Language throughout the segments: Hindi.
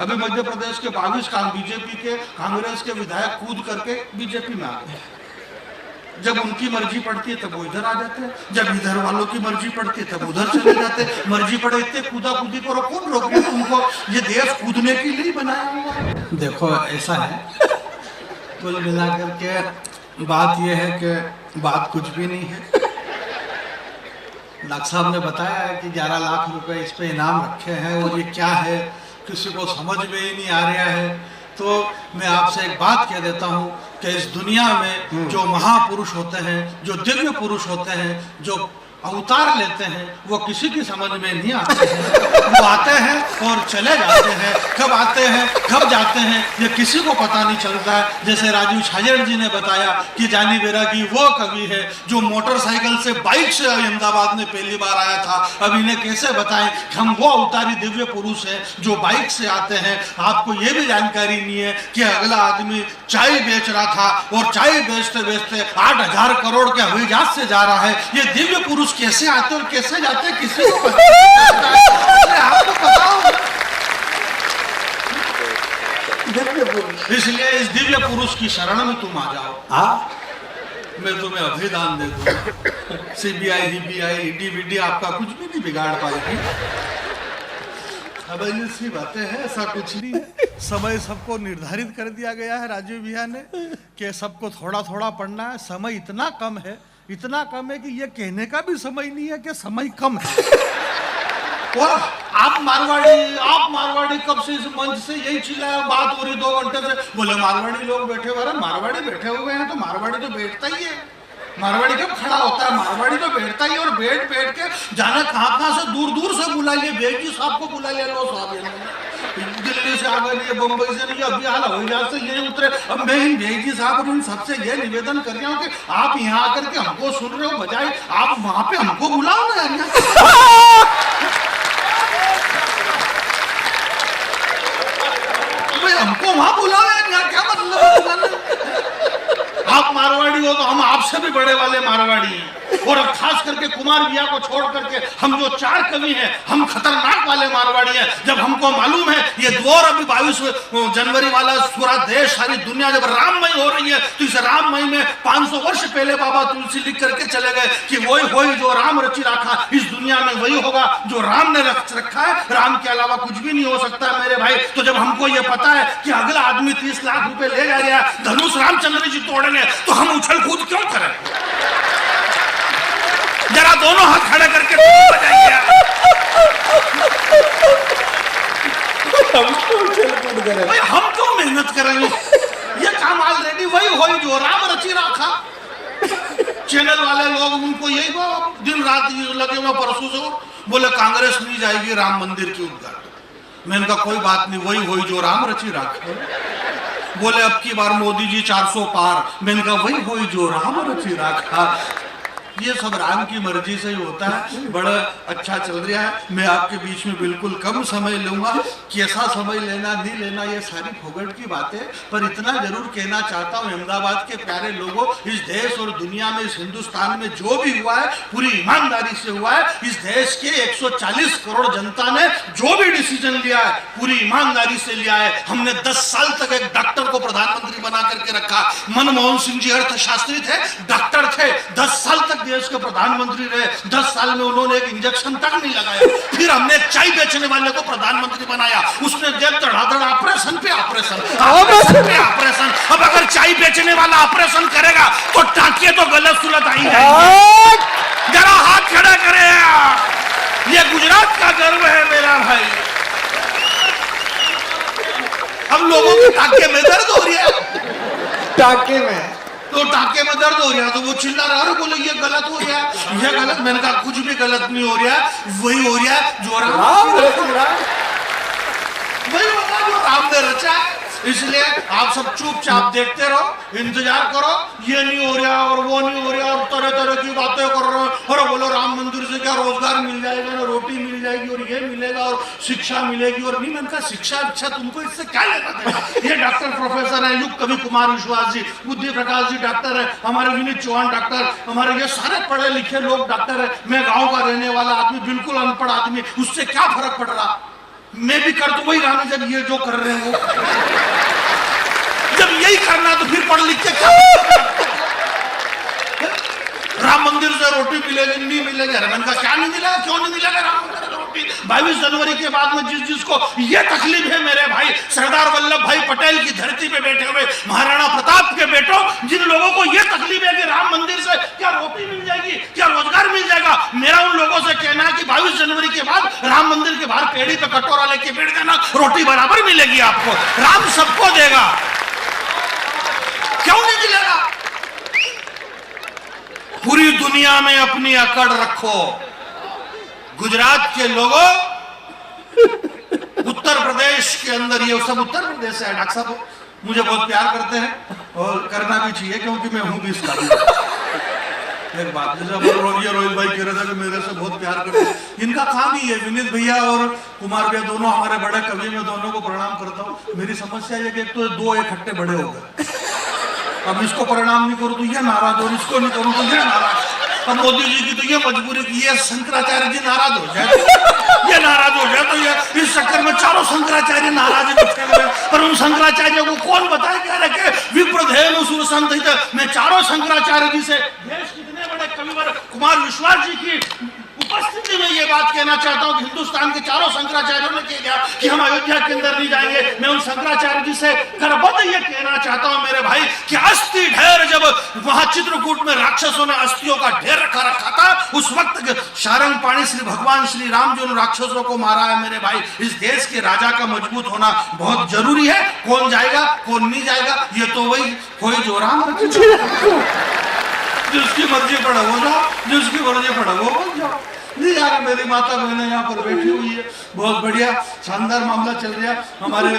अभी मध्य प्रदेश के 22 बीजेपी के कांग्रेस के विधायक कूद करके बीजेपी में आ गए। जब उनकी मर्जी पड़ती है तब वो इधर आ जाते हैं, जब इधर वालों की मर्जी पड़ती है तब उधर चले जाते हैं। मर्जी पड़े इतने कूदा कूदी करो, कौन रोक रहा तुमको? ये देश कूदने के लिए बनाया हुआ है। देखो ऐसा है, कुल मिलाकर के बात यह है कि बात कुछ भी नहीं है। लाख साहब ने बताया है कि 11 लाख रुपए इस पे इनाम रखे हैं और ये क्या है किसी को समझ में ही नहीं आ रहा है। तो मैं आपसे एक बात कह देता हूँ कि इस दुनिया में जो महापुरुष होते हैं, जो दिव्य पुरुष होते हैं, जो अवतार लेते हैं, वो किसी की समझ में नहीं आते हैं। वो आते हैं और चले जाते हैं, कब आते हैं कब जाते हैं ये किसी को पता नहीं चलता है। जैसे राजीव छाजेड़ जी ने बताया कि जानी बैरागी वो कवि है जो मोटरसाइकिल से बाइक से अहमदाबाद में पहली बार आया था। अब इन्हें कैसे बताएं कि हम वो अवतारी दिव्य पुरुष हैं जो बाइक से आते हैं। आपको ये भी जानकारी नहीं है कि अगला आदमी चाय बेच रहा था और चाय बेचते बेचते 8,000 करोड़ के हवाई जहाज से जा रहा है। ये दिव्य पुरुष कैसे आते और कैसे जाते किसी को पता नहीं। आपको पता हो, इसलिए इस दिव्य पुरुष की शरण में तुम आ जाओ। मैं तुम्हें अभिदान दे दूंगा। सीबीआई ईबीआई ईडी आपका कुछ भी नहीं बिगाड़ पाएगी। अब ऐसी बातें हैं, ऐसा कुछ नहीं है। समय सबको निर्धारित कर दिया गया है राजीव भैया ने कि सबको थोड़ा थोड़ा पढ़ना है। समय इतना कम है, इतना कम है कि ये कहने का भी समय नहीं है कि समय कम है। और आप मारवाड़ी कब से इस मंच से यही चिल्लाया, बात हो रही 2 घंटे से, बोले मारवाड़ी लोग बैठे हुए। मारवाड़ी बैठे हुए हैं तो मारवाड़ी तो बैठता ही है। मारवाड़ी कब खड़ा होता है? मारवाड़ी तो बैठता ही। और बैठ के जाना कहाँ से दूर दूर से बुला लिए। बेगी साहब को बुला लिया, लो साहब दिल्ली से आ गए, बम्बई से नहीं, अभी हाल हवाई जहाज से ये उतरे। अब मैं इन बेगी साहब और इन सबसे ये निवेदन कर रहा हूँ कि आप यहाँ आकर के हमको सुन रहे हो, बजाय आप वहां पे हमको बुलाओ ना। हमको वहां बुलाओ यार, क्या मतलब? आप मारवाड़ी हो तो हम आपसे भी बड़े वाले मारवाड़ी हैं। और अब खास करके कुमार भैया को छोड़ करके हम जो 4 कवि हैं, हम खतरनाक वाले मारवाड़ी हैं। जब हमको मालूम है ये दौर अभी 22 जनवरी वाला पूरा देश सारी दुनिया जब राममय हो रही है, तो इस राममय में 500 वर्ष पहले बाबा तुलसी लिख करके चले गए कि वही होई जो राम रची रखा। इस दुनिया में वही होगा जो राम ने रखा है। राम के अलावा कुछ भी नहीं हो सकता मेरे भाई। तो जब हमको ये पता है कि अगला आदमी 30 लाख रुपए ले जा रहा है, धनुष रामचंद्र जी तोड़ेंगे, तो हम उछल कूद क्यों करें? जरा दोनों हाथ खड़े करके बजाइए। हम क्यों मेहनत करेंगे? ये काम ऑलरेडी वही हो जो राम रची रखा। चैनल वाले लोग उनको यही दिन रात लगे हुए, परसों से बोले कांग्रेस नहीं जाएगी राम मंदिर की उद्घाटन। मैंने कहा कोई बात नहीं, वही हो जो राम रची रखा। बोले अब की बार मोदी जी 400 पार। मैंने कहा वही हो जो राम रची रखा। ये सब राम की मर्जी से ही होता है। बड़ा अच्छा चल रहा है। मैं आपके बीच में बिल्कुल कम समय लूंगा। कैसा समय लेना नहीं लेना ये सारी फोगट की बातें, पर इतना जरूर कहना चाहता हूँ अहमदाबाद के प्यारे लोगों, इस देश और दुनिया में, इस हिंदुस्तान में जो भी हुआ है पूरी ईमानदारी से हुआ है। इस देश के 140 करोड़ जनता ने जो भी डिसीजन लिया है पूरी ईमानदारी से लिया है। हमने 10 साल तक एक डॉक्टर को प्रधानमंत्री बना करके रखा। मनमोहन सिंह जी अर्थशास्त्री थे, डॉक्टर थे, 10 साल तक देश के प्रधानमंत्री रहे। 10 साल में उन्होंने एक इंजेक्शन तक नहीं लगाया। फिर हमने चाय बेचने वाले को प्रधानमंत्री बनाया। उसने धड़ाधड़ ऑपरेशन पे ऑपरेशन पे ऑपरेशन। अब अगर चाय बेचने वाला ऑपरेशन करेगा तो टांके तो गलत सुलत आई जाएंगे। जरा हाथ खड़ा करे। ये गुजरात का गर्व है मेरा भाई। हम लोगों के टांके में दर्द हो रही है। टांके में तो टाके में दर्द हो रहा है तो वो चिल्ला रहा है, बोले ये गलत हो रहा है, ये गलत। मैंने कहा कुछ भी गलत नहीं हो रहा है, वही हो रहा है जो राम ने रचा है। इसलिए आप सब चुपचाप देखते रहो, इंतजार करो। ये नहीं हो रहा और वो नहीं हो रहा और तरह तरह की बातें कर रहे हो। और बोलो राम मंदिर से क्या रोजगार मिल जाएगा, ना रोटी मिल जाएगी और ये मिलेगा और शिक्षा मिलेगी। और नहीं, मैंने कहा शिक्षा अच्छा तुमको इससे क्या लेना देना? ये डॉक्टर प्रोफेसर है, युग कवि कुमार विश्वास जी, बुद्धि प्रकाश जी डॉक्टर है, हमारे विनीत चौहान डॉक्टर, हमारे ये सारे पढ़े लिखे लोग डॉक्टर है। मैं गाँव का रहने वाला आदमी, बिल्कुल अनपढ़ आदमी, उससे क्या फर्क पड़ रहा? मैं भी कर तो वही रहा जब ये जो कर रहे हो। जब यही करना तो फिर पढ़ लिख के क्या? राम मंदिर से रोटी मिलेगी नहीं मिलेगी? अरे मन का क्या नहीं मिलेगा, क्यों नहीं मिलेगा राम मंदिर से रोटी? 22 जनवरी के बाद में जिसको ये तकलीफ है मेरे भाई, सरदार वल्लभ भाई पटेल की धरती पे बैठे हुए महाराणा प्रताप के बेटों, जिन लोगों को ये तकलीफ है कि राम मंदिर से क्या रोटी मिल जाएगी, क्या रोजगार मिल जाएगा, मेरा उन लोगों से कहना है कि 22 जनवरी के बाद राम मंदिर के बाहर पेड़ी पे कटोरा लेके बैठ जाना, रोटी बराबर मिलेगी आपको। राम सबको देगा, क्यों नहीं मिलेगा? पूरी दुनिया में अपनी अकड़ रखो। गुजरात के लोगों, उत्तर प्रदेश के अंदर, ये सब उत्तर प्रदेश से है, डॉक्टर साहब मुझे बहुत प्यार करते हैं और करना भी चाहिए क्योंकि मैं हूं भी इसका। एक बात, जैसे रोहित भाई कह रहे थे कि मेरे से बहुत प्यार करते हैं, इनका काम ही है। विनीत भैया और कुमार भैया दोनों हमारे बड़े कवि, मैं दोनों को प्रणाम करता हूँ। मेरी समस्या ये कि एक तो दो इकट्ठे बड़े हो गए, अब इसको प्रणाम नहीं करूं तो ये नाराज, और इसको नहीं करूं तो ये नाराज। अब मोदी जी की तो ये मजबूरी कि ये शंकराचार्य जी नाराज हो जाए, ये नाराज हो जाए, तो ये इस चक्कर में चारों शंकराचार्य नाराज है। पर उन शंकराचार्य को कौन बताए क्या रखे? विप्रधेनु सुरसंत। मैं चारों शंकराचार्य जी से, देश कितने बड़े कविवर कुमार विश्वास जी की उपस्थिति में ये बात कहना चाहता हूं कि हिंदुस्तान के चारों शंकराचार्यों ने कह दिया कि हम अयोध्या के अंदर नहीं जाएंगे। मैं उन शंकराचार्य जी से करबद्ध ये कहना चाहता हूं मेरे भाई कि अस्थि ढेर, जब वहां चित्रकूट में राक्षसों ने अस्थियों का ढेर रखा था, उस वक्त सारंग पाणी श्री भगवान श्री राम जी उन राक्षसों को मारा है मेरे भाई। इस देश के राजा का मजबूत होना बहुत जरूरी है। कौन जाएगा कौन नहीं जाएगा ये तो वही कोई जो राम जिसकी मर्जी पड़ा वो जाओ, जिसकी मर्जी पड़ा वो बन जाओ। नहीं यार, मेरी माता बहने यहाँ पर बैठी हुई है, बहुत बढ़िया शानदार मामला चल रहा है हमारे।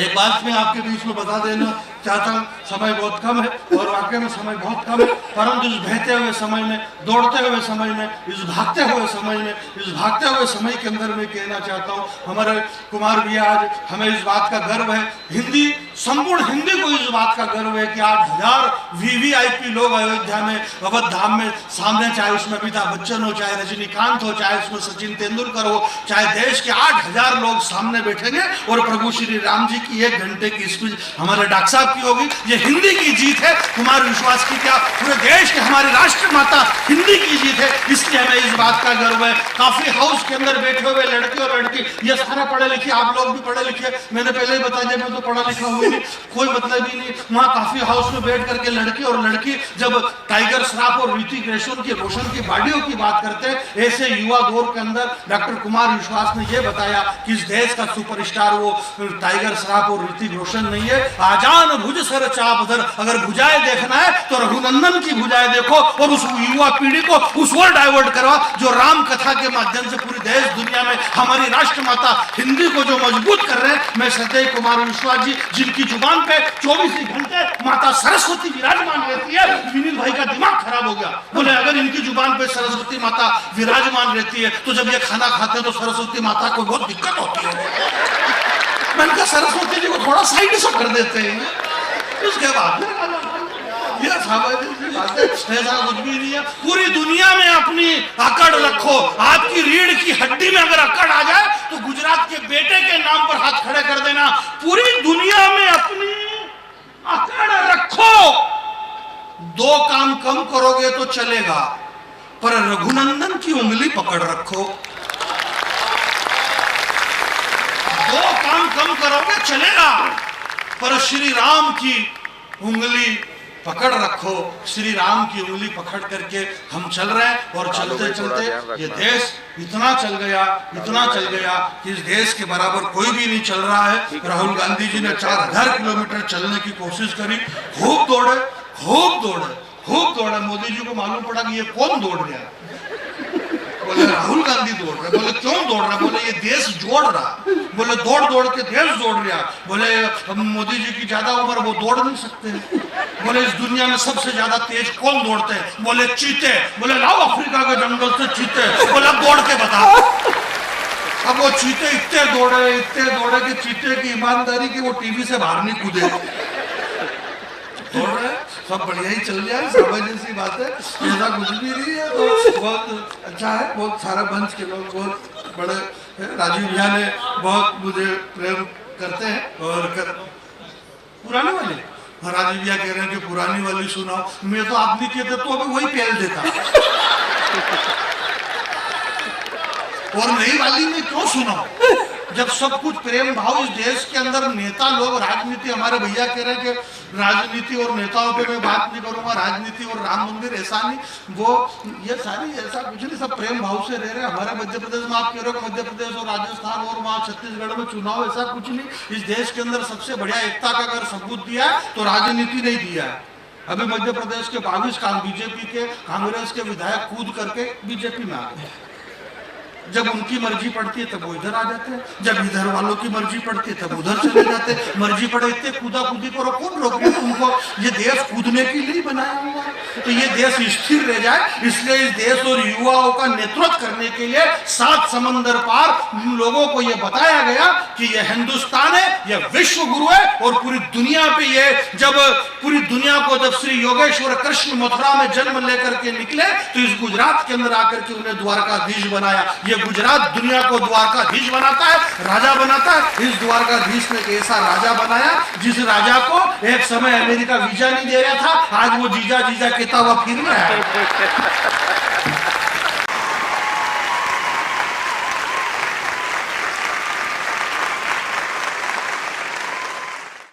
एक बात मैं आपके बीच में बता देना चाहता हूँ, समय बहुत कम है और वाकई में समय बहुत कम है, परंतु इस बहते हुए समय में, दौड़ते हुए समय में, इस भागते हुए समय में, इस भागते हुए समय के अंदर मैं कहना चाहता हूँ हमारे कुमार भैया, आज हमें इस बात का गर्व है, हिंदी संपूर्ण हिंदी को इस बात का गर्व है कि 8000 वीवीआईपी लोग अयोध्या में अवध धाम में सामने, चाहे उसमें अमिताभ बच्चन हो, चाहे रजनीकांत हो, चाहे उसमें सचिन तेंदुलकर हो, चाहे देश के 8000 लोग सामने बैठेंगे और प्रभु श्री राम जी की 1 घंटे की स्पीच हमारे डॉक्टर साहब की होगी। ये हिंदी की जीत है, कुमार विश्वास की क्या, पूरे देश के हमारी राष्ट्र माता हिंदी की जीत है, इसलिए हमें इस बात का गर्व है। काफी हाउस के अंदर बैठे हुए लड़के और लड़की, ये सारे पढ़े लिखे, आप लोग भी पढ़े लिखे, मैंने पहले ही बता दिया मैं तो पढ़ा लिखा हुआ नहीं, कोई मतलब ही नहीं। वहाँ काफी हाउस में बैठ करके लड़के और लड़की जब टाइगर श्रॉफ और ऋतिक रोशन की बॉडियों की बात करते हैं, ऐसे युवा दौर के अंदर डॉक्टर कुमार विश्वास ने यह बताया कि इस देश का सुपरस्टार वो टाइगर श्रॉफ और ऋतिक रोशन नहीं है। आजान भुज सर चाप धर, अगर भुजाएं देखना है तो रघुनंदन की भुजाएं देखो और उस युवा पीढ़ी को उस ओर डाइवर्ट करवा जो राम कथा के माध्यम से पूरी देश दुनिया में हमारी राष्ट्र माता हिंदी को जो मजबूत कर रहे हैं। मैं सदैव कुमार विश्वास जी, जिनकी जुबान पे 24 घंटे माता सरस्वती विराजमान रहती है, विनीत भाई का दिमाग खराब हो गया, बोले अगर इनकी जुबान पे सरस्वती माता विराजमान रहती है तो जब ये खाना खाते हैं तो सरस्वती माता को बहुत दिक्कत होती है। मैंने कहा सरस्वती जी को थोड़ा साइड से कर देते हैं, उसके बाद ऐसा कुछ भी नहीं है। पूरी दुनिया में अपनी अकड़ रखो, आपकी रीढ़ की हड्डी में अगर अकड़ आ जाए तो गुजरात के बेटे के नाम पर हाथ खड़े कर देना। पूरी दुनिया में अपनी अकड़ रखो, 2 काम कम करोगे तो चलेगा, पर रघुनंदन की उंगली पकड़ रखो। 2 काम कम करोगे चलेगा, पर श्री राम की उंगली पकड़ रखो। श्री राम की उंगली पकड़ करके हम चल रहे हैं और चलते चलते ये देश इतना चल गया कि इस देश के बराबर कोई भी नहीं चल रहा है। राहुल गांधी जी ने 4000 किलोमीटर चलने की कोशिश करी, खूब दौड़े। मोदी जी को मालूम पड़ा कि ये कौन दौड़ रहा है, बोले राहुल गांधी दौड़ रहे। बोले क्यों दौड़ रहा? बोले ये देश जोड़ रहा। बोले दौड़ के देश जोड़ रहा। बोले मोदी जी की ज्यादा उम्र, वो दौड़ नहीं सकते। बोले इस दुनिया में सबसे ज्यादा तेज कौन दौड़ते हैं? बोले चीते। बोले लाओ अफ्रीका के जंगल से चीते। बोले अब दौड़ के बताओ। अब वो चीते इतने दौड़े कि चीते की ईमानदारी की वो टीवी से बाहर नहीं कूदे। दौड़ रहे सब बढ़िया ही चल जाए, सामान्य सी बात है, ऐसा कुछ भी नहीं है। तो बहुत अच्छा है, बहुत सारा मंच के लोग बहुत बड़े राजीव भैया ने बहुत मुझे प्रेम करते हैं और पुराने वाले राजीव भैया कह रहे हैं कि पुरानी वाली सुनाओ। मैं तो आप नहीं कहते तो अभी वही पेल देता और नई वाली में क्यों सुनाओ जब सब कुछ प्रेम भाव इस देश के अंदर नेता लोग राजनीति। हमारे भैया कह रहे हैं कि राजनीति और नेताओं पे मैं बात नहीं करूंगा, राजनीति और राम मंदिर ऐसा नहीं, वो ये सारी ऐसा कुछ नहीं, सब प्रेम भाव से रह रहे हैं। हमारे मध्य प्रदेश में आप कह रहे हो मध्य प्रदेश और राजस्थान और वहाँ छत्तीसगढ़ में चुनाव, ऐसा कुछ नहीं। इस देश के अंदर सबसे बढ़िया एकता का अगर सबूत दिया तो राजनीति नहीं दिया है। अभी मध्य प्रदेश के 22 बीजेपी के कांग्रेस के विधायक कूद करके बीजेपी में आ गए। जब उनकी मर्जी पड़ती है तब वो इधर आ जाते हैं, जब इधर वालों की मर्जी पड़ती है तब उधर चले जाते हैं। मर्जी पड़े इतने कूदा कूदी करो, कौन रोक रहा है तुमको? ये देश कूदने के लिए बनाया हुआ है, तो ये देश स्थिर रह जाए इसलिए इस देश और युवाओं का नेतृत्व करने के लिए 7 समंदर पार लोगों को ये बताया गया कि ये हिंदुस्तान है, ये विश्व गुरु है और पूरी दुनिया पे ये जब पूरी दुनिया को जब श्री योगेश्वर कृष्ण मथुरा में जन्म लेकर के निकले तो इस गुजरात के अंदर आकर के उन्हें द्वारकाधीश बनाया। ये गुजरात दुनिया को द्वारकाधीश बनाता है, राजा बनाता है। इस द्वारकाधीश ने एक ऐसा राजा बनाया जिस राजा को एक समय अमेरिका वीजा नहीं दे रहा था, आज वो जीजा जीजा कहता हुआ फिर रहा है।